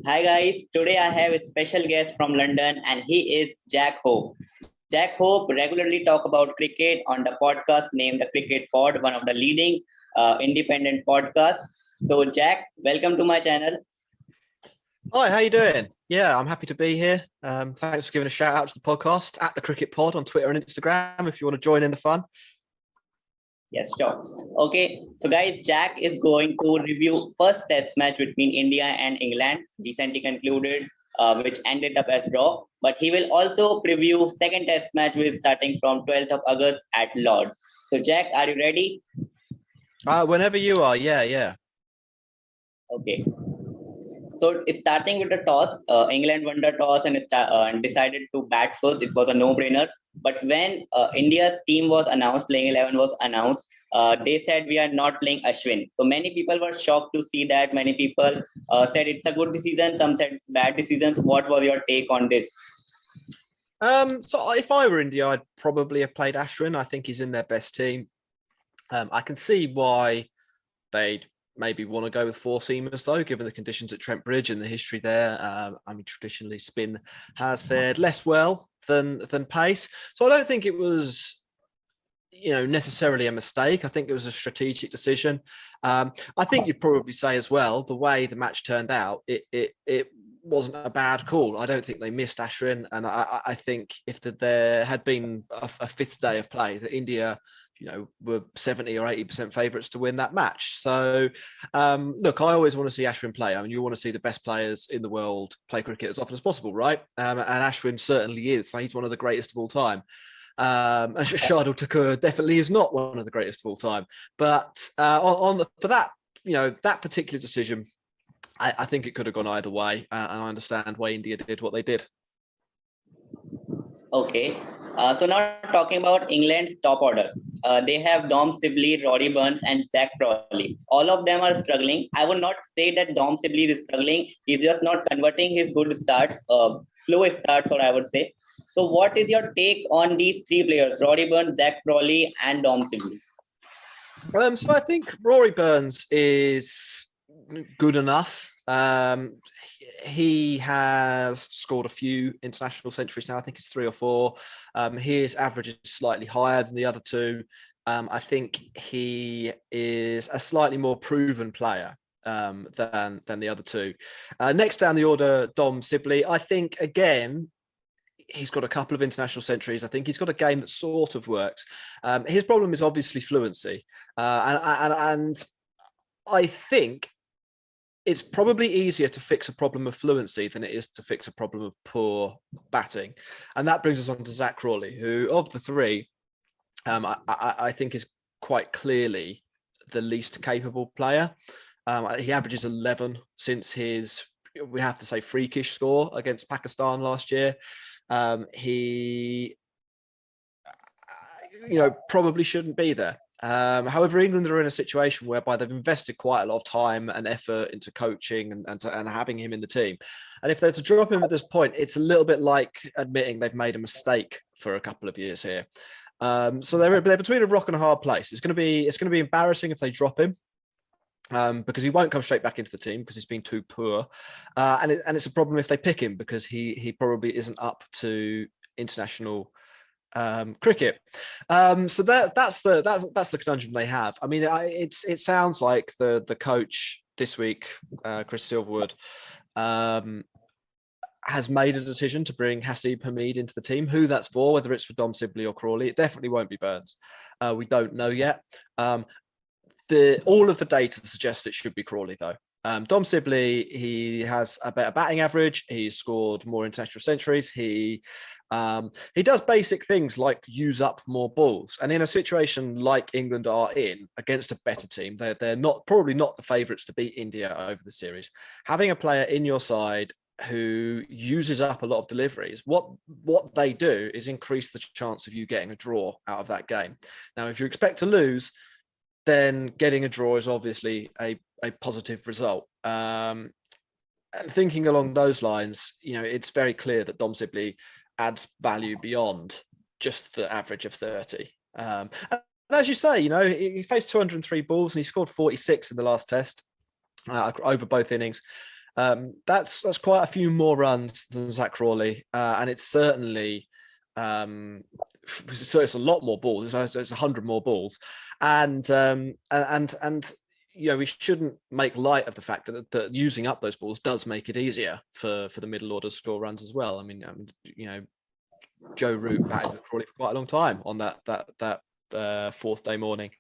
Hi guys, today I have a special guest from London and he is Jack Hope. Jack Hope regularly talk about cricket on the podcast named The Cricket Pod, one of the leading independent podcasts. So Jack, welcome to my channel. Hi, how you doing? Yeah, I'm happy to be here. Thanks for giving a shout out to the podcast at The Cricket Pod on Twitter and Instagram if you want to join in the fun. Yes, sure. Okay, so guys, Jack is going to review first test match between India and England, recently concluded, which ended up as draw. But he will also preview second test match, which is starting from 12th of August at Lords. So Jack, are you ready? Whenever you are, yeah. Okay. So starting with the toss, England won the toss and decided to bat first. It was a no-brainer. But when India's team was announced, playing 11 was announced, they said we are not playing Ashwin. So many people were shocked to see that. Many people said it's a good decision. Some said it's bad decisions. What was your take on this? So if I were India, I'd probably have played Ashwin. I think he's in their best team. I can see why they'd maybe want to go with four seamers though, given the conditions at Trent Bridge and the history there. I mean, traditionally spin has fared less well than pace. So I don't think it was, necessarily a mistake. I think it was a strategic decision. I think you'd probably say as well, the way the match turned out, it wasn't a bad call. I don't think they missed Ashwin. And I think if there had been a fifth day of play, that India were 70 or 80% favourites to win that match. So, look, I always want to see Ashwin play. I mean, you want to see the best players in the world play cricket as often as possible, right? And Ashwin certainly is. He's one of the greatest of all time. And Shardul Thakur definitely is not one of the greatest of all time. But for that, that particular decision, I think it could have gone either way. And I understand why India did what they did. Okay, so now talking about England's top order, they have Dom Sibley, Roddy Burns, and Zach Crawley. All of them are struggling. I would not say that Dom Sibley is struggling. He's just not converting his good starts, slow starts, or I would say. So, what is your take on these three players, Roddy Burns, Zach Crawley, and Dom Sibley? So I think Rory Burns is good enough. He has scored a few international centuries now. I think it's 3 or 4. His average is slightly higher than the other two. I think he is a slightly more proven player than the other two. Next down the order, Dom Sibley. I think, again, he's got a couple of international centuries. I think he's got a game that sort of works. His problem is obviously fluency. And I think it's probably easier to fix a problem of fluency than it is to fix a problem of poor batting. And that brings us on to Zach Crawley, who of the three, I think is quite clearly the least capable player. He averages 11 since his, we have to say, freakish score against Pakistan last year. He, probably shouldn't be there. However, England are in a situation whereby they've invested quite a lot of time and effort into coaching and having him in the team. And if they're to drop him at this point, it's a little bit like admitting they've made a mistake for a couple of years here. So they're between a rock and a hard place. It's going to be embarrassing if they drop him. Because he won't come straight back into the team because he's been too poor, and it's a problem if they pick him because he probably isn't up to international cricket. So that's the conundrum they have. I mean, it sounds like the coach this week, Chris Silverwood, has made a decision to bring Hasib Hamid into the team. Who that's for, whether it's for Dom Sibley or Crawley, it definitely won't be Burns. We don't know yet. All of the data suggests it should be Crawley, though. Dom Sibley, he has a better batting average. He's scored more international centuries. He does basic things like use up more balls. And in a situation like England are in against a better team, they're probably not the favourites to beat India over the series. Having a player in your side who uses up a lot of deliveries, what they do is increase the chance of you getting a draw out of that game. Now, if you expect to lose, then getting a draw is obviously a positive result. And thinking along those lines, it's very clear that Dom Sibley adds value beyond just the average of 30. And as you say, he faced 203 balls and he scored 46 in the last test over both innings. That's quite a few more runs than Zach Crawley, and it's certainly so it's a lot more balls. It's 100 more balls, and we shouldn't make light of the fact that using up those balls does make it easier for the middle order to score runs as well. I mean, Joe Root batted with Crawley for quite a long time on that fourth day morning,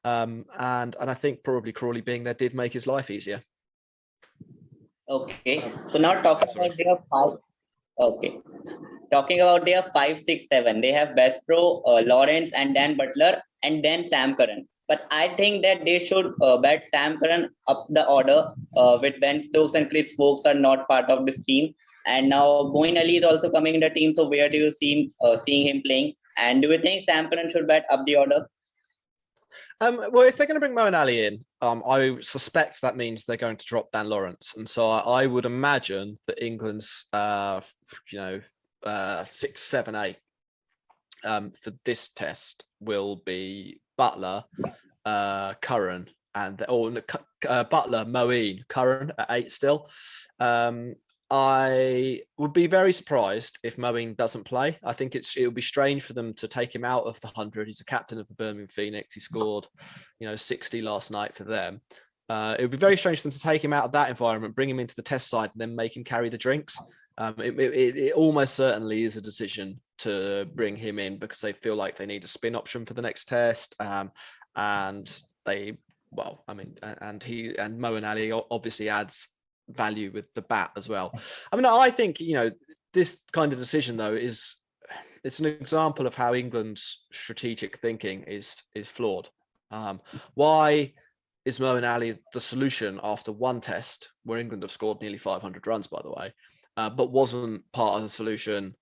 and I think probably Crawley being there did make his life easier. Okay, so now talking about their five. Okay, talking about their 5, 6, 7. They have Bestro, Lawrence, and Dan Butler, and then Sam Curran. But I think that they should bat Sam Curran up the order with Ben Stokes and Chris Wokes are not part of this team. And now Moeen Ali is also coming in the team. So where do you see seeing him playing? And do you think Sam Curran should bat up the order? Well, if they're going to bring Moeen Ali in, I suspect that means they're going to drop Dan Lawrence, and so I would imagine that England's 6, 7, 8 for this test will be Butler, Curran, and Butler, Moeen, Curran at 8 still. I would be very surprised if Moeen doesn't play. I think it would be strange for them to take him out of the 100. He's a captain of the Birmingham Phoenix. He scored, 60 last night for them. It would be very strange for them to take him out of that environment, bring him into the test side, and then make him carry the drinks. It almost certainly is a decision to bring him in because they feel like they need a spin option for the next test. And Moeen Ali obviously adds value with the bat as well. I mean, I think this kind of decision though it's an example of how England's strategic thinking is flawed. Why is Moeen Ali the solution after one test where England have scored nearly 500 runs, by the way, but wasn't part of the solution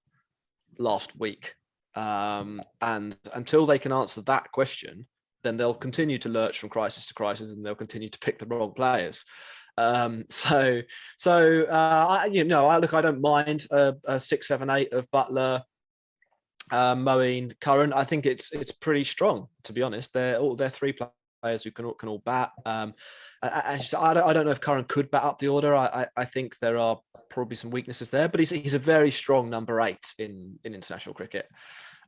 last week? And until they can answer that question, then they'll continue to lurch from crisis to crisis, and they'll continue to pick the wrong players. I don't mind a 6, 7, 8 of Butler, Moeen, Curran. I think it's pretty strong, to be honest. They're 3 players who can all bat. I don't know if Curran could bat up the order. I think there are probably some weaknesses there, but he's a very strong number 8 in international cricket,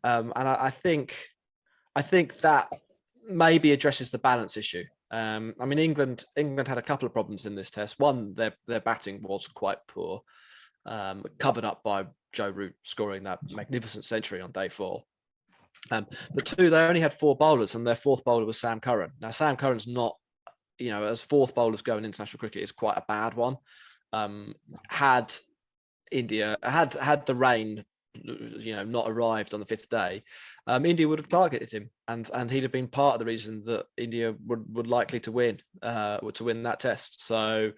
and I think that maybe addresses the balance issue. I mean, England had a couple of problems in this test. One, their batting was quite poor, covered up by Joe Root scoring that magnificent century on day 4. But 2, they only had 4 bowlers, and their 4th bowler was Sam Curran. Now, Sam Curran's not, as 4th bowlers go in international cricket, is quite a bad one. Had the rain not arrived on the 5th day, India would have targeted him, and he'd have been part of the reason that India would likely to win that test. So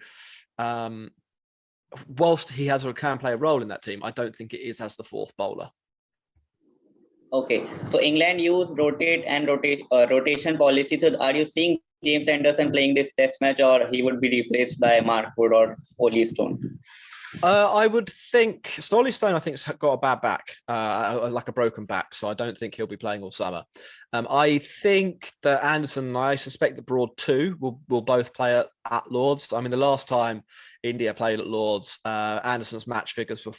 whilst he can play a role in that team, I don't think it is as the 4th bowler. Okay, so England use rotate and rotation policy. So are you seeing James Anderson playing this test match, or he would be replaced by Mark Wood or Oli Stone? I would think Stolly Stone, I think, has got a bad back, like a broken back, so I don't think he'll be playing all summer. I think that Anderson, I suspect that Broad too will both play at Lords. I mean, the last time India played at Lords, Anderson's match figures were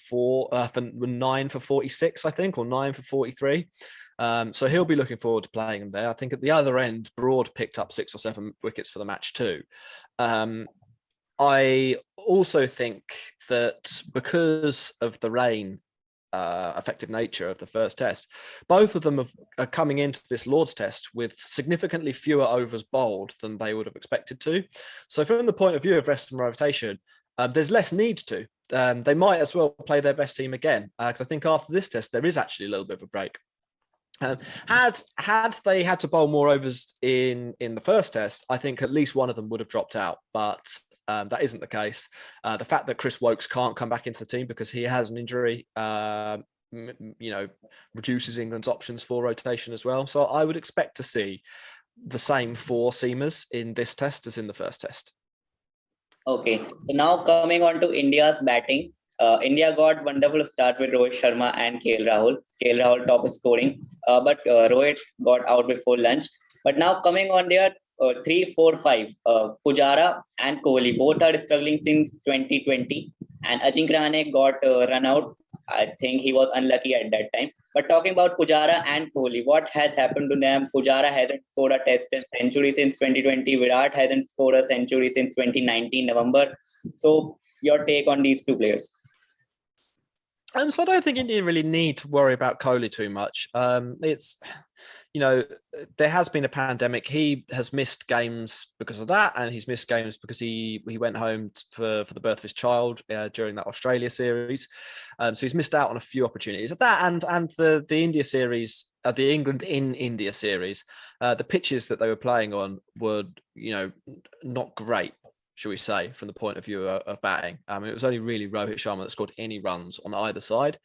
9 for 46, I think, or 9 for 43. So he'll be looking forward to playing him there. I think at the other end, Broad picked up 6 or 7 wickets for the match too. I also think that because of the rain affected nature of the first test, both of them are coming into this Lord's test with significantly fewer overs bowled than they would have expected to. So from the point of view of rest and rotation, there's less need to. They might as well play their best team again, because I think after this test, there is actually a little bit of a break. Had they had to bowl more overs in the first test, I think at least one of them would have dropped out, but that isn't the case. The fact that Chris Wokes can't come back into the team because he has an injury, reduces England's options for rotation as well. So I would expect to see the same 4 seamers in this test as in the first test. Okay, so now coming on to India's batting. India got wonderful start with Rohit Sharma and KL Rahul. KL Rahul top scoring, but Rohit got out before lunch. But now coming on their 3, 4, 5. Pujara and Kohli both are struggling since 2020, and Ajinkya Rahane got run out. I think he was unlucky at that time. But talking about Pujara and Kohli, what has happened to them? Pujara hasn't scored a test century since 2020. Virat hasn't scored a century since 2019 November. So your take on these two players? So I don't think India really need to worry about Kohli too much. It's, there has been a pandemic. He has missed games because of that, and he's missed games because he went home for the birth of his child during that Australia series. So he's missed out on a few opportunities. That and the India series, the England in India series, the pitches that they were playing on were, not great, shall we say, from the point of view of batting. It was only really Rohit Sharma that scored any runs on either side.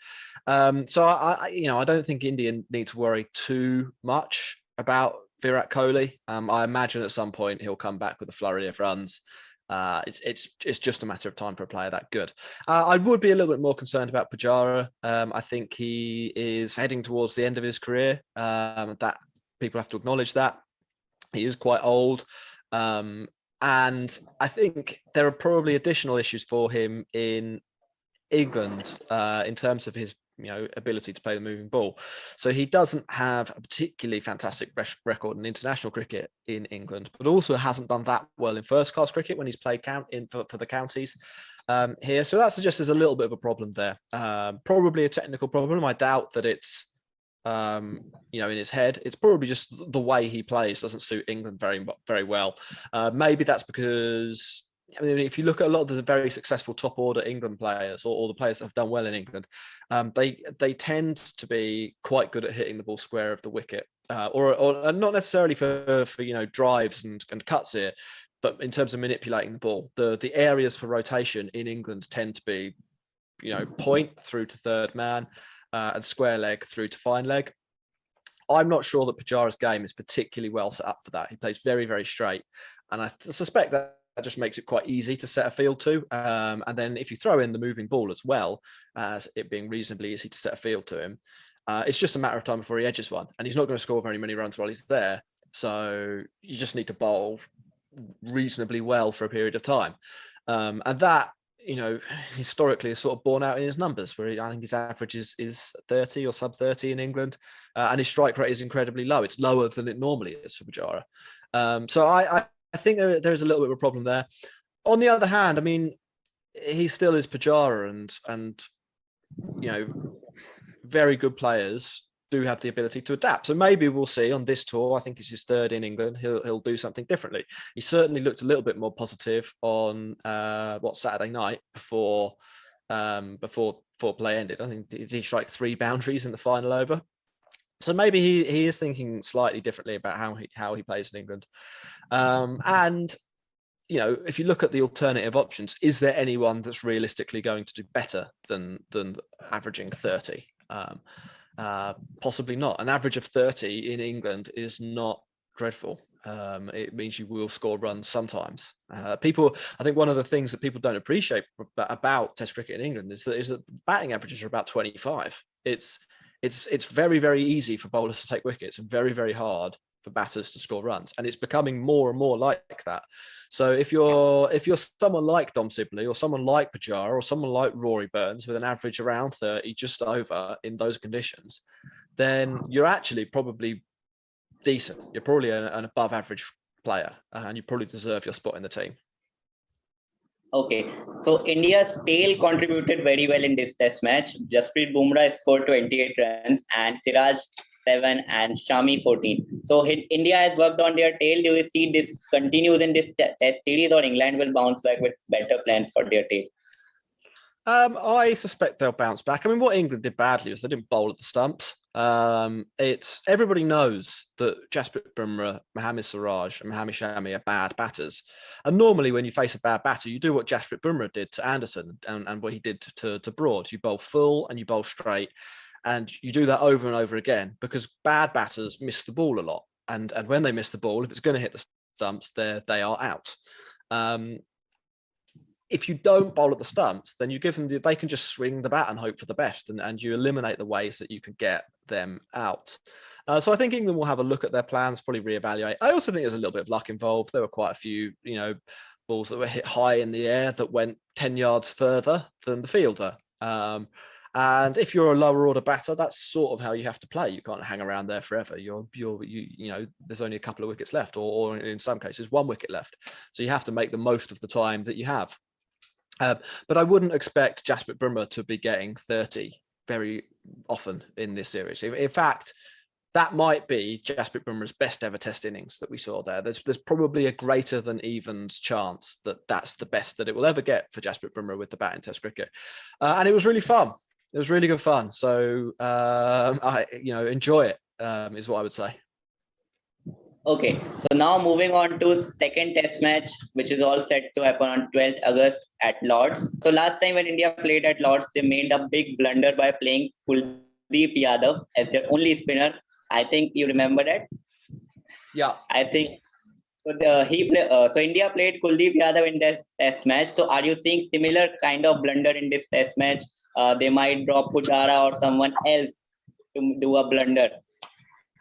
So I don't think India need to worry too much about Virat Kohli. I imagine at some point he'll come back with a flurry of runs. It's just a matter of time for a player that good. I would be a little bit more concerned about Pujara. I think he is heading towards the end of his career. That people have to acknowledge that he is quite old. And I think there are probably additional issues for him in England in terms of his ability to play the moving ball. So he doesn't have a particularly fantastic record in international cricket in England, but also hasn't done that well in first-class cricket when he's played for the counties here. So that suggests there's a little bit of a problem there. Probably a technical problem. I doubt that it's in his head. It's probably just the way he plays doesn't suit England very, very well. Maybe that's because, if you look at a lot of the very successful top order England players or the players that have done well in England, they tend to be quite good at hitting the ball square of the wicket, or not necessarily for drives and cuts here, but in terms of manipulating the ball. The areas for rotation in England tend to be, point through to third man, and square leg through to fine leg. I'm not sure that Pujara's game is particularly well set up for that. He plays very, very straight. And I suspect that just makes it quite easy to set a field to. And then if you throw in the moving ball as well, as it being reasonably easy to set a field to him, it's just a matter of time before he edges one. And he's not going to score very many runs while he's there. So you just need to bowl reasonably well for a period of time. And that, historically is sort of borne out in his numbers, where I think his average is 30 or sub 30 in England, and his strike rate is incredibly low. It's lower than it normally is for Pujara. So I think there's a little bit of a problem there. On the other hand, he still is Pujara, and very good players do have the ability to adapt. So maybe we'll see on this tour. I think it's his third in England. He'll do something differently. He certainly looked a little bit more positive on Saturday night before play ended. I think he struck 3 boundaries in the final over. So maybe he is thinking slightly differently about how he plays in England. And if you look at the alternative options, is there anyone that's realistically going to do better than averaging 30? Possibly not. An average of 30 in England is not dreadful. It means you will score runs sometimes. I think one of the things that people don't appreciate about Test cricket in England is that batting averages are about 25. It's very, very easy for bowlers to take wickets and very, very hard for batters to score runs, and it's becoming more and more like that. So if you're someone like Dom Sibley or someone like Pujara or someone like Roddy Burns with an average around 30, just over in those conditions, then you're actually probably decent. You're probably an above average player, and you probably deserve your spot in the team. Okay, so India's tail contributed very well in this test match. Jasprit Bumrah scored 28 runs and Siraj 7 and Shami 14. So India has worked on their tail. Do you see this continues in this test series, or England will bounce back with better plans for their tail? I suspect they'll bounce back. What England did badly was they didn't bowl at the stumps. Everybody knows that Jasprit Bumrah, Mohammad Siraj, and Mohammad Shami are bad batters. And normally, when you face a bad batter, you do what Jasprit Bumrah did to Anderson and what he did to Broad. You bowl full and you bowl straight, and you do that over and over again because bad batters miss the ball a lot. And when they miss the ball, if it's going to hit the stumps, they are out. If you don't bowl at the stumps, then you give them they can just swing the bat and hope for the best, and you eliminate the ways that you can get them out. So I think England will have a look at their plans, probably reevaluate. I also think there's a little bit of luck involved. There were quite a few, balls that were hit high in the air that went 10 yards further than the fielder. And if you're a lower order batter, that's sort of how you have to play. You can't hang around there forever. There's only a couple of wickets left, or in some cases, 1 wicket left. So you have to make the most of the time that you have. But I wouldn't expect Jasprit Bumrah to be getting 30 very often in this series. In fact, that might be Jasprit Bumrah's best ever Test innings that we saw there. There's probably a greater than evens chance that that's the best that it will ever get for Jasprit Bumrah with the bat in Test cricket. And it was really fun. It was really good fun. So, enjoy it, is what I would say. Okay, so now moving on to second Test match, which is all set to happen on 12th August at Lords. So last time when India played at Lords, they made a big blunder by playing Kuldeep Yadav as their only spinner. I think you remember that. Yeah, I think so. So India played Kuldeep Yadav in this Test match. So are you seeing similar kind of blunder in this Test match? They might drop Pujara or someone else to do a blunder.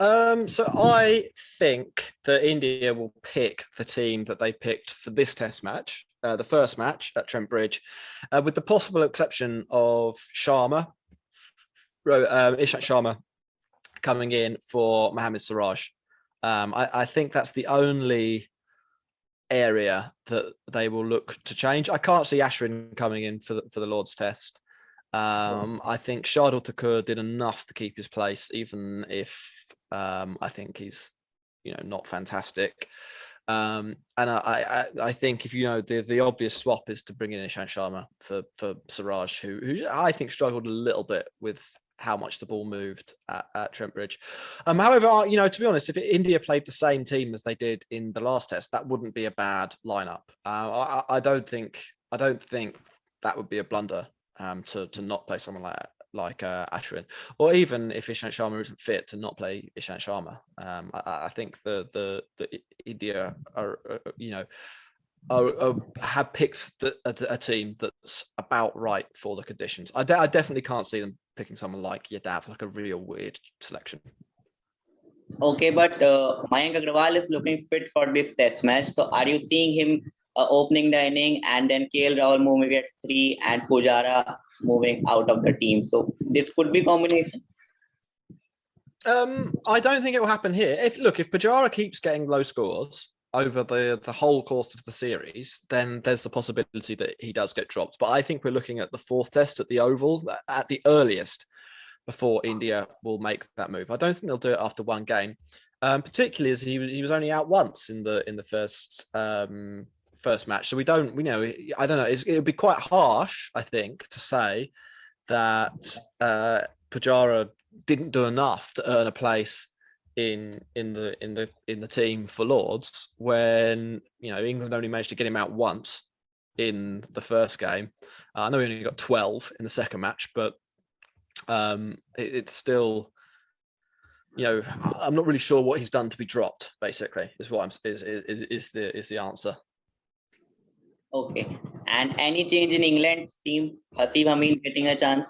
So I think that India will pick the team that they picked for this Test match, the first match at Trent Bridge, with the possible exception of Ishant Sharma coming in for Mohammad Siraj. I think that's the only area that they will look to change. I can't see Ashwin coming in for the Lord's Test. I think Shardul Thakur did enough to keep his place, even if I think he's not fantastic. And I think if the obvious swap is to bring in Ishant Sharma for Siraj, who I think struggled a little bit with how much the ball moved at Trent Bridge. However, to be honest, if India played the same team as they did in the last Test, that wouldn't be a bad lineup. I don't think that would be a blunder to not play someone like Ashwin, or even if Ishant Sharma isn't fit, to not play Ishant Sharma. I think the India are have picked a team that's about right for the conditions. I definitely can't see them picking someone like Yadav, like a real weird selection. Okay, but Mayank Agarwal is looking fit for this Test match. So are you seeing him opening the inning and then KL Rahul moving at 3 and Pujara moving out of the team? So this could be combination. I don't think it will happen here. If Pujara keeps getting low scores over the whole course of the series, then there's the possibility that he does get dropped. But I think we're looking at the 4th Test at the Oval at the earliest before India will make that move. I don't think they'll do it after one game, particularly as he was only out once in the first match. So I don't know. It would be quite harsh, I think, to say that Pujara didn't do enough to earn a place in the team for Lords when England only managed to get him out once in the first game. I know he only got 12 in the second match, but it's still I'm not really sure what he's done to be dropped. Basically, is the answer. Okay, and any change in England team? Haseeb Hamid getting a chance?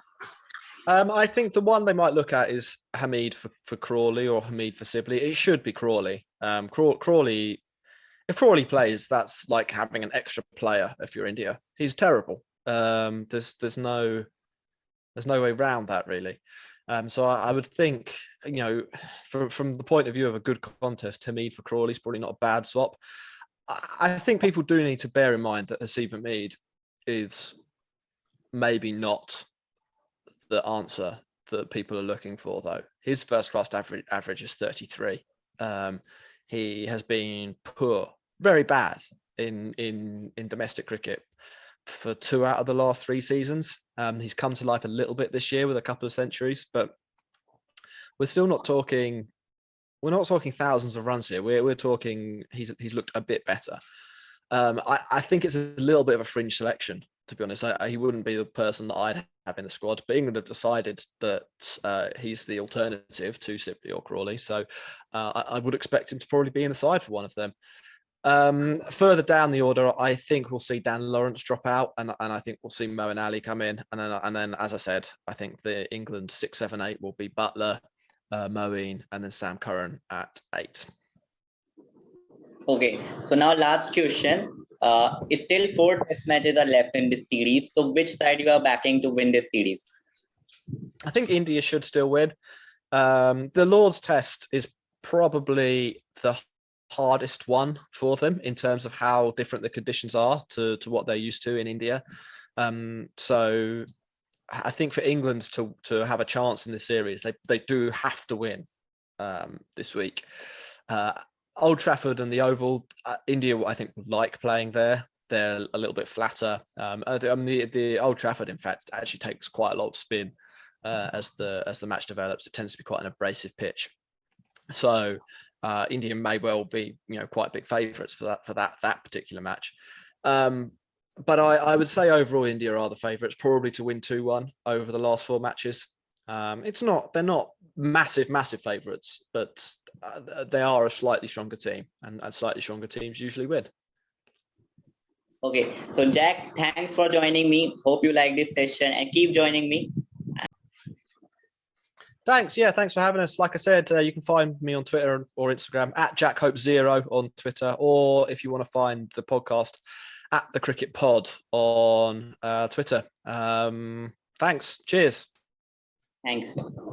I think the one they might look at is Hamid for Crawley or Hamid for Sibley. It should be Crawley. Crawley, if Crawley plays, that's like having an extra player if you're India. He's terrible. There's no way around that really. So I would think, from the point of view of a good contest, Hamid for Crawley is probably not a bad swap. I think people do need to bear in mind that Haseeb Hamid is maybe not the answer that people are looking for, though. His first class average is 33. He has been poor, very bad in domestic cricket for 2 out of the last 3 seasons. He's come to life a little bit this year with a couple of centuries, but we're still not talking. We're not talking thousands of runs here. We're talking he's looked a bit better. I think it's a little bit of a fringe selection, to be honest. He wouldn't be the person that I'd have in the squad, but England have decided that he's the alternative to Sibley or Crawley. So I would expect him to probably be in the side for one of them. Further down the order, I think we'll see Dan Lawrence drop out, and I think we'll see Moeen Ali come in, and then as I said, I think the England 6, 7, 8 will be Buttler, Moeen, and then Sam Curran at 8. Okay, so now last question. Still 4 test matches are left in this series. So which side you are backing to win this series? I think India should still win. The Lord's Test is probably the hardest one for them in terms of how different the conditions are to what they're used to in India. So I think for England to have a chance in this series, they do have to win this week. Old Trafford and the Oval, India, I think, like playing there. They're a little bit flatter. The Old Trafford, in fact, actually takes quite a lot of spin as the match develops. It tends to be quite an abrasive pitch. So India may well be, quite big favourites for that particular match. But I would say overall India are the favourites, probably to win 2-1 over the last 4 matches. They're not massive favourites, but they are a slightly stronger team, and slightly stronger teams usually win. Okay, so Jack, thanks for joining me. Hope you like this session and keep joining me. Thanks. Yeah, thanks for having us. Like I said, you can find me on Twitter or Instagram at JackHope0 on Twitter, or if you want to find the podcast at thecricketpod on Twitter. Thanks. Cheers. Thanks.